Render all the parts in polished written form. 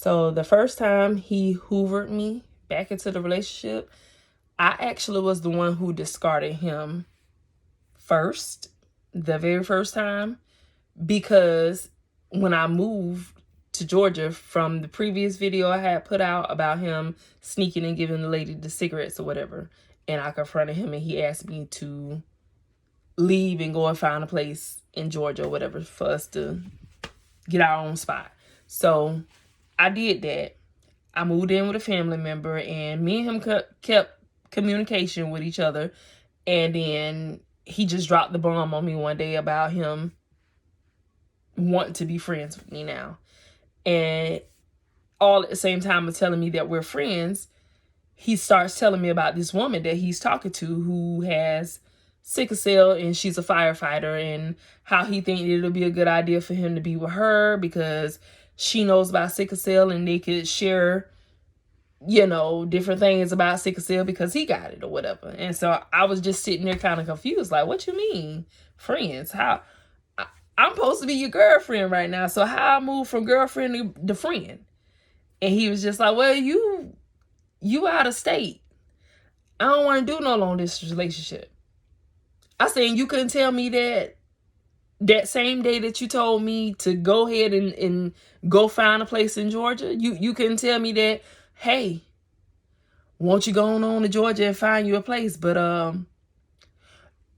So the first time he hoovered me back into the relationship, I actually was the one who discarded him first, the very first time, because when I moved to Georgia from the previous video I had put out about him sneaking and giving the lady the cigarettes or whatever, and I confronted him and he asked me to leave and go and find a place in Georgia or whatever for us to get our own spot. So I did that. I moved in with a family member, and me and him kept communication with each other. And then he just dropped the bomb on me one day about him wanting to be friends with me now. And all at the same time of telling me that we're friends, he starts telling me about this woman that he's talking to who has sickle cell and she's a firefighter, and how he thinks it'll be a good idea for him to be with her because she knows about sickle cell and they could share, different things about sickle cell because he got it or whatever. And so I was just sitting there kind of confused, like, what you mean friends? How? I'm supposed to be your girlfriend right now, so how I move from girlfriend to friend? And he was just like, well, you out of state. I don't want to do no long distance relationship. I said, you couldn't tell me that same day that you told me to go ahead and go find a place in Georgia. You couldn't tell me that, hey, won't you go on to Georgia and find you a place? But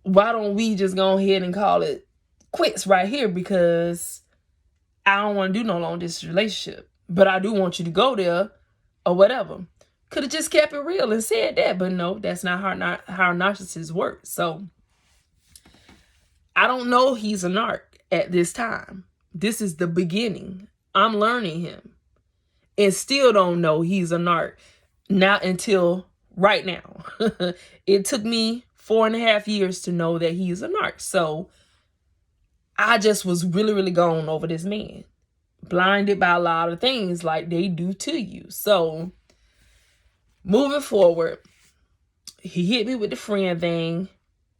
why don't we just go ahead and call it quits right here, because I don't want to do no long distance relationship, but I do want you to go there or whatever. Could have just kept it real and said that, but no, that's not how narcissists work. So I don't know he's a narc at this time. This is the beginning. I'm learning him and still don't know he's a narc now until right now. It took me 4.5 years to know that he's a narc. So I just was really, really gone over this man, blinded by a lot of things like they do to you. So moving forward, he hit me with the friend thing.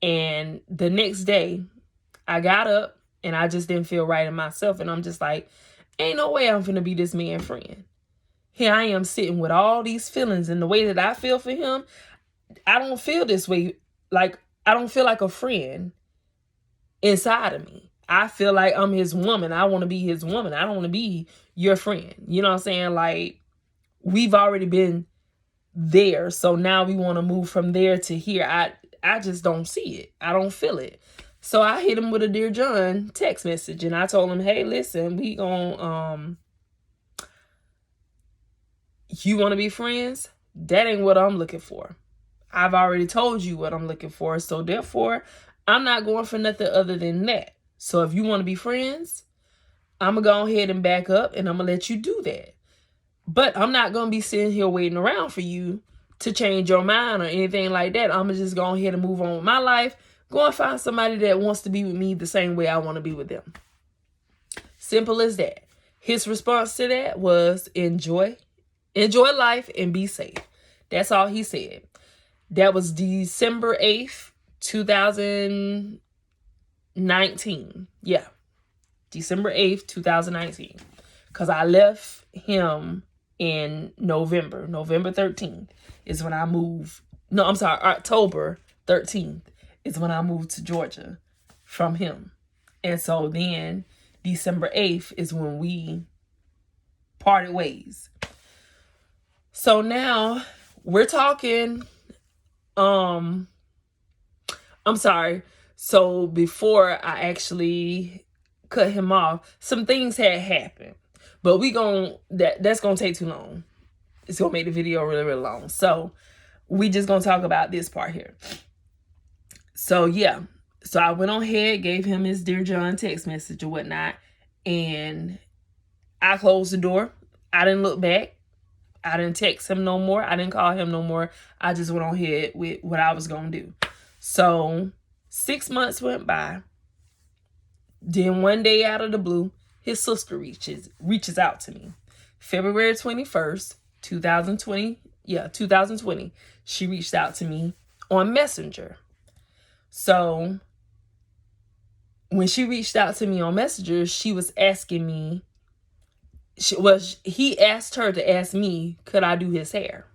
And the next day I got up and I just didn't feel right in myself. And I'm just like, ain't no way I'm finna be this man's friend. Here I am sitting with all these feelings, and the way that I feel for him, I don't feel this way. Like, I don't feel like a friend inside of me. I feel like I'm his woman. I want to be his woman. I don't want to be your friend. You know what I'm saying? Like, we've already been there. So now we want to move from there to here. I just don't see it. I don't feel it. So I hit him with a Dear John text message, and I told him, hey, listen, we gonna, you want to be friends? That ain't what I'm looking for. I've already told you what I'm looking for. So therefore, I'm not going for nothing other than that. So if you want to be friends, I'm going to go ahead and back up, and I'm going to let you do that. But I'm not going to be sitting here waiting around for you to change your mind or anything like that. I'm going to just go ahead and move on with my life. Go and find somebody that wants to be with me the same way I want to be with them. Simple as that. His response to that was enjoy life and be safe. That's all he said. That was December 8th, 2019. Yeah. December 8th, 2019. Because I left him in November. November 13th is when I moved. No, I'm sorry. October 13th is when I moved to Georgia from him. And so then December 8th is when we parted ways. So now we're talking, I'm sorry. So before I actually cut him off, some things had happened, but that's going to take too long. It's going to make the video really, really long. So we just going to talk about this part here. So yeah. So I went on ahead, gave him his Dear John text message or whatnot, and I closed the door. I didn't look back. I didn't text him no more. I didn't call him no more. I just went on ahead with what I was going to do. So 6 months went by. Then one day out of the blue, his sister reaches out to me. February 21st, 2020. Yeah, 2020. She reached out to me on Messenger. So when she reached out to me on Messenger, she was asking me he asked her to ask me, could I do his hair?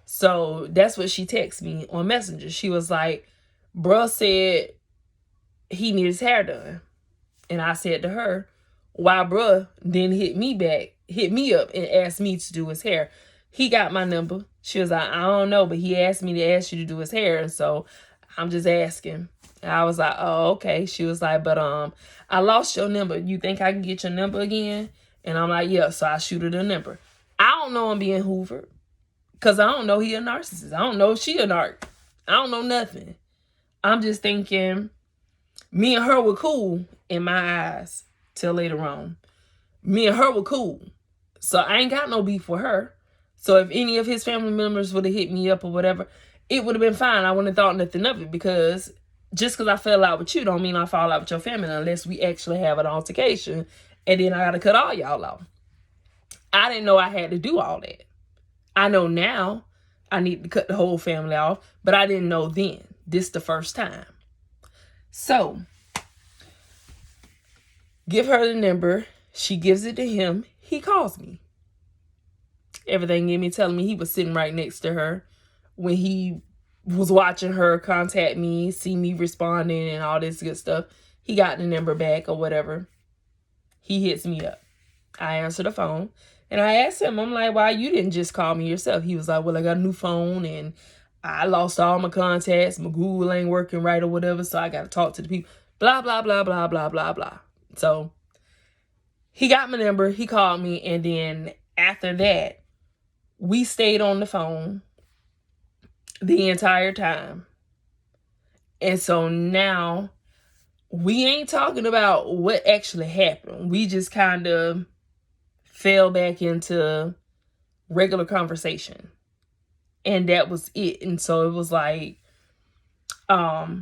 So that's what she texted me on Messenger. She was like, bruh said he needs his hair done. And I said to her, why bruh didn't hit me up and ask me to do his hair? He got my number. She was like, I don't know, but he asked me to ask you to do his hair. And so I'm just asking. And I was like, oh, okay. She was like, but I lost your number. You think I can get your number again? And I'm like, yeah. So I shoot her the number. I don't know I'm being hoovered. Because I don't know he a narcissist. I don't know if she a narc. I don't know nothing. I'm just thinking me and her were cool in my eyes till later on. Me and her were cool. So I ain't got no beef with her. So if any of his family members would have hit me up or whatever, it would have been fine. I wouldn't have thought nothing of it, because just because I fell out with you don't mean I fall out with your family unless we actually have an altercation, and then I got to cut all y'all off. I didn't know I had to do all that. I know now I need to cut the whole family off, but I didn't know then. This the first time. So, give her the number. She gives it to him. He calls me. Everything in me telling me he was sitting right next to her when he was watching her contact me, see me responding and all this good stuff. He got the number back or whatever. He hits me up. I answer the phone. And I asked him, I'm like, why you didn't just call me yourself? He was like, well, I got a new phone and I lost all my contacts. My Google ain't working right or whatever. So I got to talk to the people. Blah, blah, blah, blah, blah, blah, blah. So he got my number. He called me. And then after that, we stayed on the phone the entire time. And so now we ain't talking about what actually happened. We just kind of fell back into regular conversation. And that was it. And so it was like, I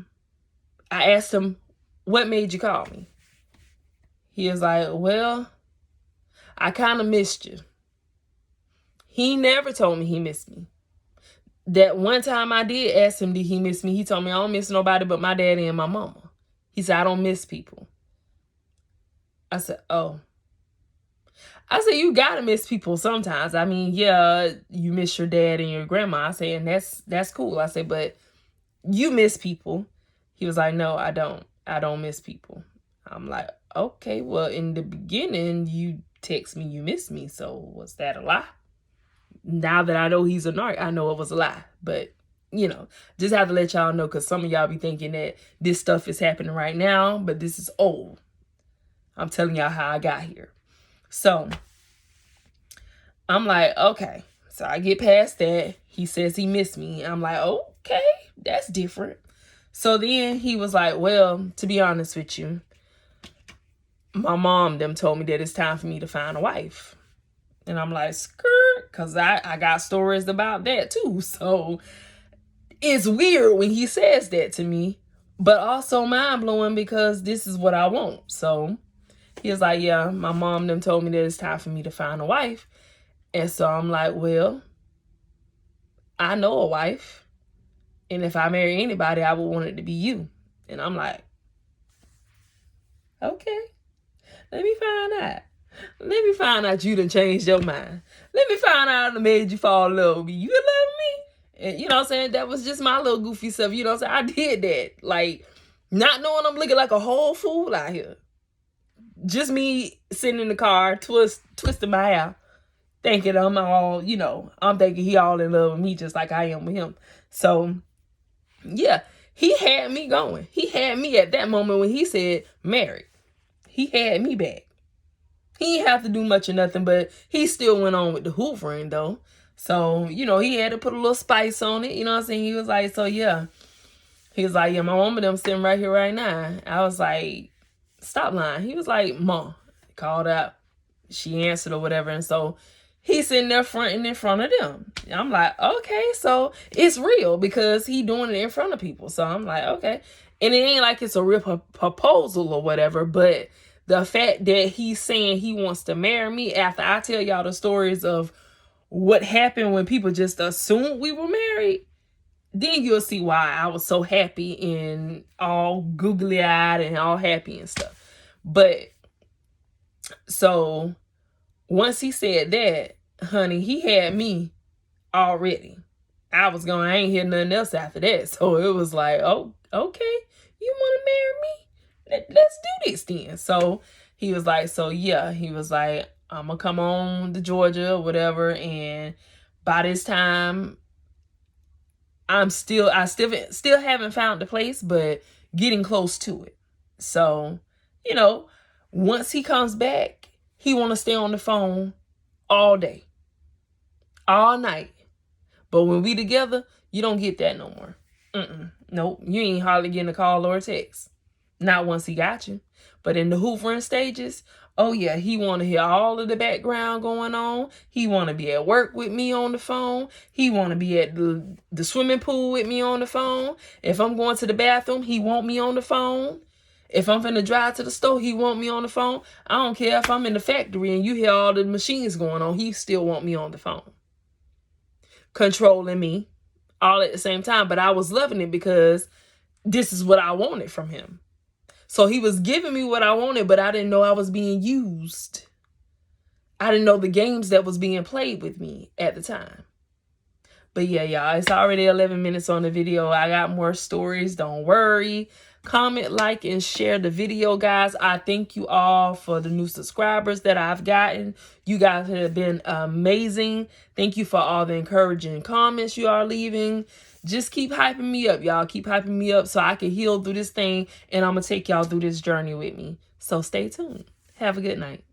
asked him, what made you call me? He was like, well, I kind of missed you. He never told me he missed me. That one time I did ask him, did he miss me? He told me, I don't miss nobody but my daddy and my mama. He said, I don't miss people. I said, oh. I said, you gotta miss people sometimes. I mean, yeah, you miss your dad and your grandma. I said, and that's cool. I said, but you miss people. He was like, no, I don't. I don't miss people. I'm like, okay, well, in the beginning, you text me you miss me. So was that a lie? Now that I know he's a narc, I know it was a lie. But, you know, just have to let y'all know, because some of y'all be thinking that this stuff is happening right now, but this is old. I'm telling y'all how I got here. So I'm like, okay. So I get past that. He says he missed me. I'm like, okay, that's different. So then he was like, well, to be honest with you, my mom them told me that it's time for me to find a wife. And I'm like, skirt, because I got stories about that too. So it's weird when he says that to me, but also mind-blowing because this is what I want. So he was like, yeah, my mom them told me that it's time for me to find a wife. And so I'm like, well, I know a wife. And if I marry anybody, I would want it to be you. And I'm like, okay, let me find out. Let me find out you done changed your mind. Let me find out I made you fall in love with me. You love me? And you know what I'm saying? That was just my little goofy stuff. You know what I'm saying? I did that. Like, not knowing I'm looking like a whole fool out here. Just me sitting in the car, twisting my hair, thinking I'm all, you know, I'm thinking he all in love with me just like I am with him. So, yeah, he had me going. He had me at that moment when he said married. He had me back. He didn't have to do much of nothing, but he still went on with the hoovering, though. So, you know, he had to put a little spice on it. You know what I'm saying? He was like, so, yeah. He was like, yeah, my mom and them sitting right here right now. I was like, stop lying. He was like, Mom. Called out. She answered or whatever. And so he's sitting there fronting in front of them. I'm like, okay, so it's real because he doing it in front of people. So I'm like, okay. And it ain't like it's a real proposal or whatever, but the fact that he's saying he wants to marry me after I tell y'all the stories of what happened when people just assumed we were married, then you'll see why I was so happy and all googly-eyed and all happy and stuff. But so Once he said that, honey, he had me already. I ain't hear nothing else after that. So it was like, oh, okay, you want to marry me? Let's do this then. So he was like, so yeah, he was like, I'm going to come on to Georgia or whatever. And by this time, I still haven't found the place, but getting close to it. So, you know, once he comes back, he want to stay on the phone all day, all night. But when we together, you don't get that no more. Nope, you ain't hardly getting a call or a text. Not once he got you. But in the hoovering stages, oh yeah, he want to hear all of the background going on. He want to be at work with me on the phone. He want to be at the swimming pool with me on the phone. If I'm going to the bathroom, he want me on the phone. If I'm finna drive to the store, he want me on the phone. I don't care if I'm in the factory and you hear all the machines going on, he still want me on the phone. Controlling me all at the same time. But I was loving it because this is what I wanted from him. So he was giving me what I wanted, but I didn't know I was being used. I didn't know the games that was being played with me at the time. But yeah, y'all, it's already 11 minutes on the video. I got more stories. Don't worry. Comment, like, and share the video, guys. I thank you all for the new subscribers that I've gotten. You guys have been amazing. Thank you for all the encouraging comments you are leaving. Just keep hyping me up, y'all. Keep hyping me up so I can heal through this thing, and I'm going to take y'all through this journey with me. So stay tuned. Have a good night.